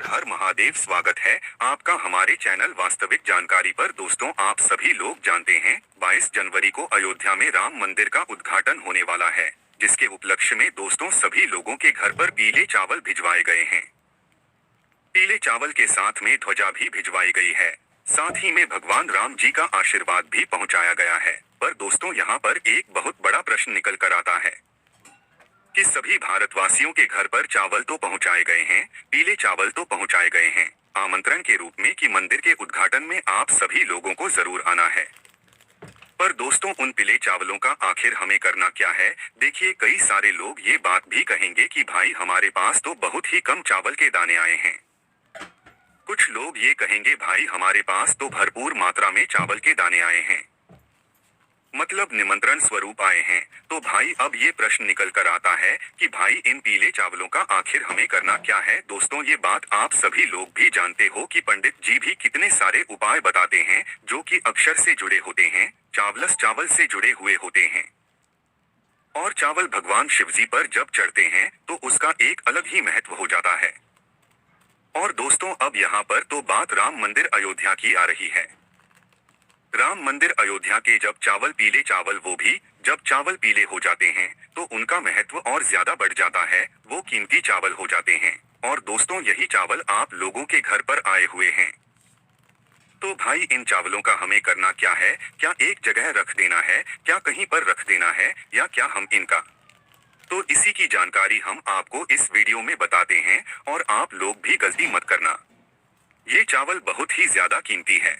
हर महादेव। स्वागत है आपका हमारे चैनल वास्तविक जानकारी पर। दोस्तों, आप सभी लोग जानते हैं 22 जनवरी को अयोध्या में राम मंदिर का उद्घाटन होने वाला है, जिसके उपलक्ष्य में दोस्तों सभी लोगों के घर पर पीले चावल भिजवाए गए हैं। पीले चावल के साथ में ध्वजा भी भिजवाई गई है। साथ ही में भगवान राम जी का आशीर्वाद भी पहुंचाया गया है। पर दोस्तों, यहाँ पर एक बहुत बड़ा प्रश्न निकल कर आता है कि सभी भारतवासियों के घर पर चावल तो पहुंचाए गए हैं, पीले चावल तो पहुंचाए गए हैं आमंत्रण के रूप में कि मंदिर के उद्घाटन में आप सभी लोगों को जरूर आना है। पर दोस्तों, उन पीले चावलों का आखिर हमें करना क्या है? देखिए, कई सारे लोग ये बात भी कहेंगे कि भाई हमारे पास तो बहुत ही कम चावल के दाने आए हैं। कुछ लोग ये कहेंगे भाई हमारे पास तो भरपूर मात्रा में चावल के दाने आए हैं, मतलब निमंत्रण स्वरूप आए हैं। तो भाई अब ये प्रश्न निकल कर आता है कि भाई इन पीले चावलों का आखिर हमें करना क्या है? दोस्तों, ये बात आप सभी लोग भी जानते हो कि पंडित जी भी कितने सारे उपाय बताते हैं जो कि अक्षर से जुड़े होते हैं, चावल से जुड़े हुए होते हैं। और चावल भगवान शिवजी पर जब चढ़ते हैं तो उसका एक अलग ही महत्व हो जाता है। और दोस्तों, अब यहाँ पर तो बात राम मंदिर अयोध्या की आ रही है। राम मंदिर अयोध्या के जब चावल पीले चावल, वो भी जब चावल पीले हो जाते हैं तो उनका महत्व और ज्यादा बढ़ जाता है। वो कीमती चावल हो जाते हैं। और दोस्तों, यही चावल आप लोगों के घर पर आए हुए हैं। तो भाई इन चावलों का हमें करना क्या है? क्या एक जगह रख देना है, क्या कहीं पर रख देना है, या क्या हम इनका? तो इसी की जानकारी हम आपको इस वीडियो में बताते हैं। और आप लोग भी गलती मत करना, ये चावल बहुत ही ज्यादा कीमती है।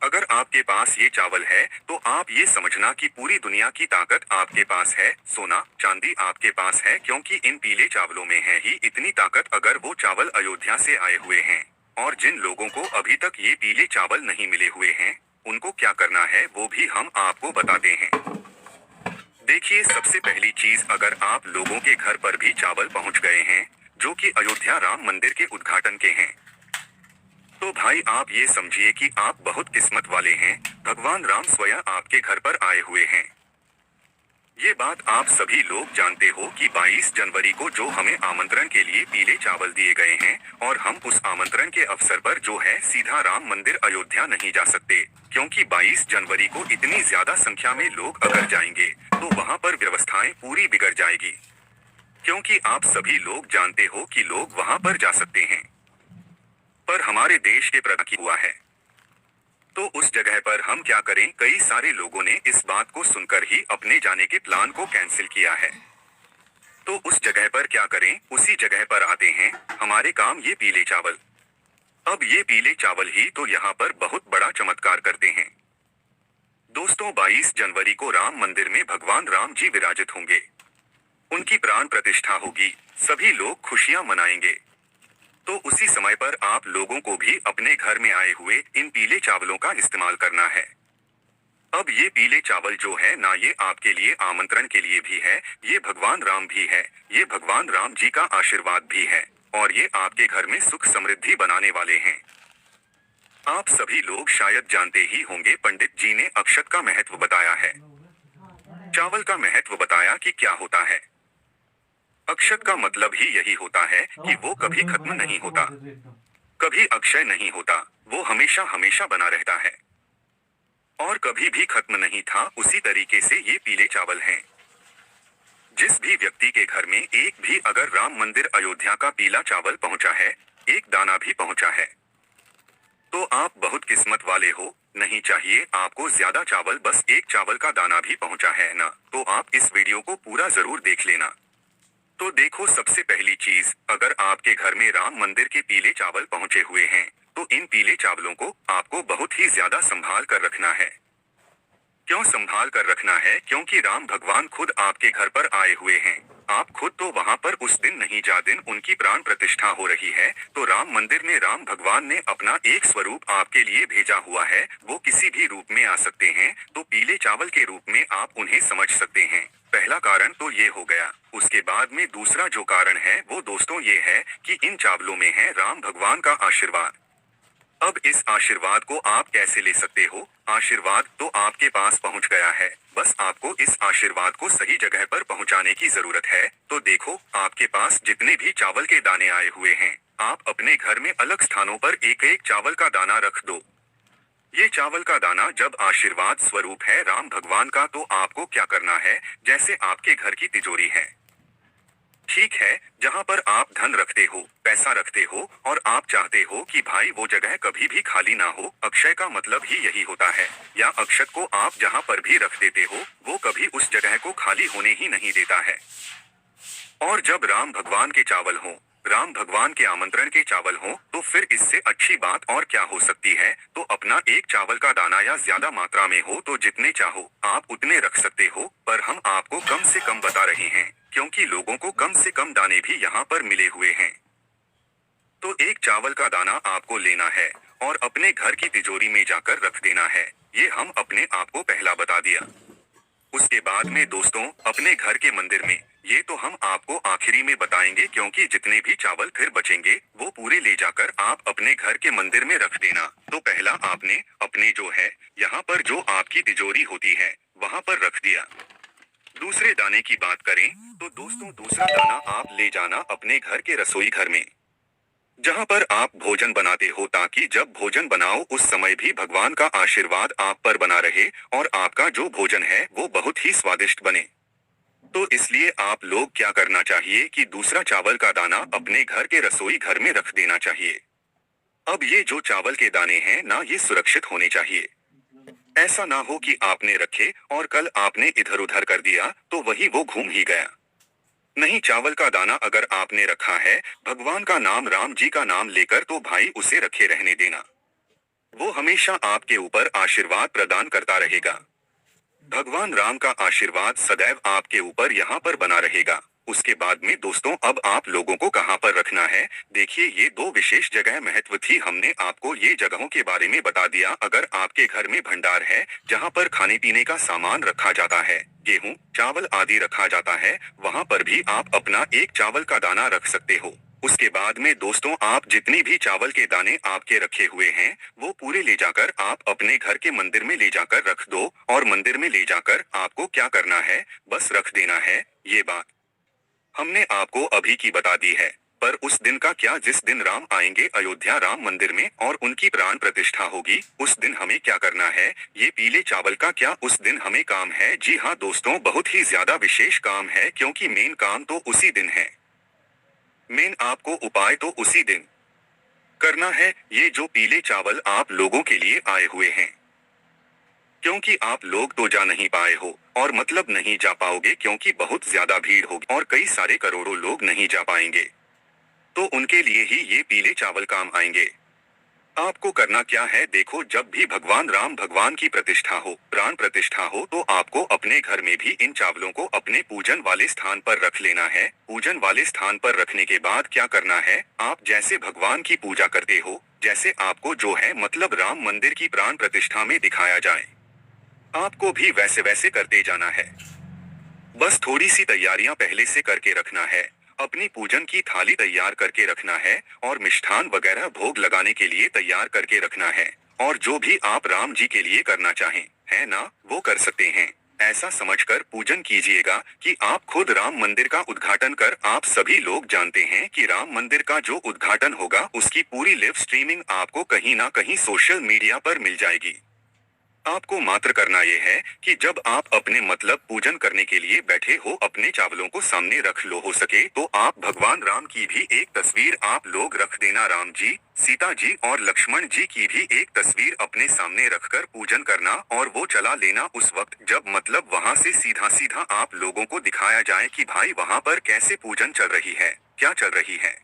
अगर आपके पास ये चावल है तो आप ये समझना कि पूरी दुनिया की ताकत आपके पास है, सोना चांदी आपके पास है, क्योंकि इन पीले चावलों में है ही इतनी ताकत। अगर वो चावल अयोध्या से आए हुए हैं और जिन लोगों को अभी तक ये पीले चावल नहीं मिले हुए हैं, उनको क्या करना है वो भी हम आपको बताते हैं। देखिए, सबसे पहली चीज, अगर आप लोगों के घर पर भी चावल पहुंच गए हैं जो कि अयोध्या राम मंदिर के उद्घाटन के हैं, तो भाई आप ये समझिए कि आप बहुत किस्मत वाले हैं। भगवान राम स्वयं आपके घर पर आए हुए हैं। ये बात आप सभी लोग जानते हो कि 22 जनवरी को जो हमें आमंत्रण के लिए पीले चावल दिए गए हैं, और हम उस आमंत्रण के अवसर पर जो है सीधा राम मंदिर अयोध्या नहीं जा सकते, क्योंकि 22 जनवरी को इतनी ज्यादा संख्या में लोग अगर जाएंगे तो वहां पर व्यवस्थाएं पूरी बिगड़ जाएगी। क्योंकि आप सभी लोग जानते हो कि लोग वहां पर जा सकते हैं, पर हमारे देश के प्रधान हुआ है। तो उस जगह पर हम क्या करें? कई सारे लोगों ने इस बात को सुनकर ही अपने जाने के प्लान को कैंसिल किया है। तो उस जगह पर क्या करें? उसी जगह पर आते हैं हमारे काम ये पीले चावल। अब ये पीले चावल ही तो यहाँ पर बहुत बड़ा चमत्कार करते हैं। दोस्तों, 22 जनवरी को राम मंदिर में भगवान राम जी विराजित होंगे, उनकी प्राण प्रतिष्ठा होगी, सभी लोग खुशियां मनाएंगे। तो उसी समय पर आप लोगों को भी अपने घर में आए हुए इन पीले चावलों का इस्तेमाल करना है। अब ये पीले चावल जो है ना, ये आपके लिए आमंत्रण के लिए भी है, ये भगवान राम भी है, ये भगवान राम जी का आशीर्वाद भी है, और ये आपके घर में सुख समृद्धि बनाने वाले हैं। आप सभी लोग शायद जानते ही होंगे, पंडित जी ने अक्षत का महत्व बताया है, चावल का महत्व बताया कि क्या होता है। अक्षत का मतलब ही यही होता है कि वो कभी खत्म नहीं होता, कभी अक्षय नहीं होता, वो हमेशा हमेशा बना रहता है और कभी भी खत्म नहीं था। उसी तरीके से ये पीले चावल हैं। जिस भी व्यक्ति के घर में एक भी अगर राम मंदिर अयोध्या का पीला चावल पहुंचा है, एक दाना भी पहुंचा है, तो आप बहुत किस्मत वाले हो। नहीं चाहिए आपको ज्यादा चावल, बस एक चावल का दाना भी पहुंचा है ना, तो आप इस वीडियो को पूरा जरूर देख लेना। तो देखो, सबसे पहली चीज, अगर आपके घर में राम मंदिर के पीले चावल पहुंचे हुए हैं तो इन पीले चावलों को आपको बहुत ही ज्यादा संभाल कर रखना है। क्यों संभाल कर रखना है? क्योंकि राम भगवान खुद आपके घर पर आए हुए हैं। आप खुद तो वहां पर उस दिन नहीं, जा दिन उनकी प्राण प्रतिष्ठा हो रही है, तो राम मंदिर में राम भगवान ने अपना एक स्वरूप आपके लिए भेजा हुआ है। वो किसी भी रूप में आ सकते हैं, तो पीले चावल के रूप में आप उन्हें समझ सकते हैं। पहला कारण तो ये हो गया। उसके बाद में दूसरा जो कारण है वो दोस्तों ये है कि इन चावलों में है राम भगवान का आशीर्वाद। अब इस आशीर्वाद को आप कैसे ले सकते हो? आशीर्वाद तो आपके पास पहुंच गया है, बस आपको इस आशीर्वाद को सही जगह पर पहुंचाने की जरूरत है। तो देखो, आपके पास जितने भी चावल के दाने आए हुए हैं, आप अपने घर में अलग स्थानों पर एक एक चावल का दाना रख दो। ये चावल का दाना जब आशीर्वाद स्वरूप है राम भगवान का, तो आपको क्या करना है, जैसे आपके घर की तिजोरी है, ठीक है, जहां पर आप धन रखते हो, पैसा रखते हो, और आप चाहते हो कि भाई वो जगह कभी भी खाली ना हो, अक्षय का मतलब ही यही होता है, या अक्षत को आप जहां पर भी रख देते हो वो कभी उस जगह को खाली होने ही नहीं देता है। और जब राम भगवान के चावल हों, राम भगवान के आमंत्रण के चावल हों, तो फिर इससे अच्छी बात और क्या हो सकती है। तो अपना एक चावल का दाना या ज्यादा मात्रा में हो तो जितने चाहो आप उतने रख सकते हो, पर हम आपको कम से कम बता रहे हैं क्योंकि लोगों को कम से कम दाने भी यहाँ पर मिले हुए हैं। तो एक चावल का दाना आपको लेना है और अपने घर की तिजोरी में जाकर रख देना है। ये हम अपने आप को पहला बता दिया। उसके बाद में दोस्तों अपने घर के मंदिर में, ये तो हम आपको आखिरी में बताएंगे, क्योंकि जितने भी चावल फिर बचेंगे वो पूरे ले जाकर आप अपने घर के मंदिर में रख देना। तो पहला आपने अपने जो है यहाँ पर जो आपकी तिजोरी होती है वहां पर रख दिया। दूसरे दाने की बात करें तो दोस्तों दूसरा दाना आप ले जाना अपने घर के रसोई घर में, जहां पर आप भोजन बनाते हो, ताकि जब भोजन बनाओ उस समय भी भगवान का आशीर्वाद आप पर बना रहे और आपका जो भोजन है वो बहुत ही स्वादिष्ट बने। तो इसलिए आप लोग क्या करना चाहिए कि दूसरा चावल का दाना अपने घर के रसोई घर में रख देना चाहिए। अब ये जो चावल के दाने हैं ना, ये सुरक्षित होने चाहिए। ऐसा ना हो कि आपने रखे और कल आपने इधर उधर कर दिया तो वही वो घूम ही गया। नहीं, चावल का दाना अगर आपने रखा है भगवान का नाम, राम जी का नाम लेकर, तो भाई उसे रखे रहने देना। वो हमेशा आपके ऊपर आशीर्वाद प्रदान करता रहेगा। भगवान राम का आशीर्वाद सदैव आपके ऊपर यहाँ पर बना रहेगा। उसके बाद में दोस्तों अब आप लोगों को कहाँ पर रखना है, देखिए ये दो विशेष जगह महत्व थी, हमने आपको ये जगहों के बारे में बता दिया। अगर आपके घर में भंडार है जहाँ पर खाने पीने का सामान रखा जाता है, गेहूं चावल आदि रखा जाता है, वहां पर भी आप अपना एक चावल का दाना रख सकते हो। उसके बाद में दोस्तों आप जितनी भी चावल के दाने आपके रखे हुए हैं वो पूरे ले जाकर आप अपने घर के मंदिर में ले जाकर रख दो, और मंदिर में ले जाकर आपको क्या करना है, बस रख देना है। ये बात हमने आपको अभी की बता दी है, पर उस दिन का क्या, जिस दिन राम आएंगे अयोध्या राम मंदिर में और उनकी प्राण प्रतिष्ठा होगी, उस दिन हमें क्या करना है, ये पीले चावल का क्या उस दिन हमें काम है। जी हाँ दोस्तों, बहुत ही ज्यादा विशेष काम है, क्योंकि मेन काम तो उसी दिन है, मेन आपको उपाय तो उसी दिन करना है। ये जो पीले चावल आप लोगों के लिए आए हुए हैं, क्योंकि आप लोग तो जा नहीं पाए हो, और मतलब नहीं जा पाओगे क्योंकि बहुत ज्यादा भीड़ होगी और कई सारे करोड़ों लोग नहीं जा पाएंगे, तो उनके लिए ही ये पीले चावल काम आएंगे। आपको करना क्या है, देखो जब भी भगवान राम भगवान की प्रतिष्ठा हो, प्राण प्रतिष्ठा हो, तो आपको अपने घर में भी इन चावलों को अपने पूजन वाले स्थान पर रख लेना है। पूजन वाले स्थान पर रखने के बाद क्या करना है, आप जैसे भगवान की पूजा करते हो, जैसे आपको जो है मतलब राम मंदिर की प्राण प्रतिष्ठा में दिखाया जाए, आपको भी वैसे वैसे करते जाना है। बस थोड़ी सी तैयारियां पहले से करके रखना है, अपनी पूजन की थाली तैयार करके रखना है, और मिष्ठान वगैरह भोग लगाने के लिए तैयार करके रखना है, और जो भी आप राम जी के लिए करना चाहें, है ना, वो कर सकते हैं। ऐसा समझकर पूजन कीजिएगा कि आप खुद राम मंदिर का उद्घाटन कर, आप सभी लोग जानते हैं कि राम मंदिर का जो उद्घाटन होगा उसकी पूरी लाइव स्ट्रीमिंग आपको कहीं ना कहीं सोशल मीडिया पर मिल जाएगी। आपको मात्र करना यह है कि जब आप अपने मतलब पूजन करने के लिए बैठे हो, अपने चावलों को सामने रख लो, हो सके तो आप भगवान राम की भी एक तस्वीर आप लोग रख देना, राम जी, सीता जी और लक्ष्मण जी की भी एक तस्वीर अपने सामने रखकर पूजन करना, और वो चला लेना उस वक्त जब मतलब वहां से सीधा सीधा आप लोगों को दिखाया जाए कि भाई वहां पर कैसे पूजन चल रही है, क्या चल रही है।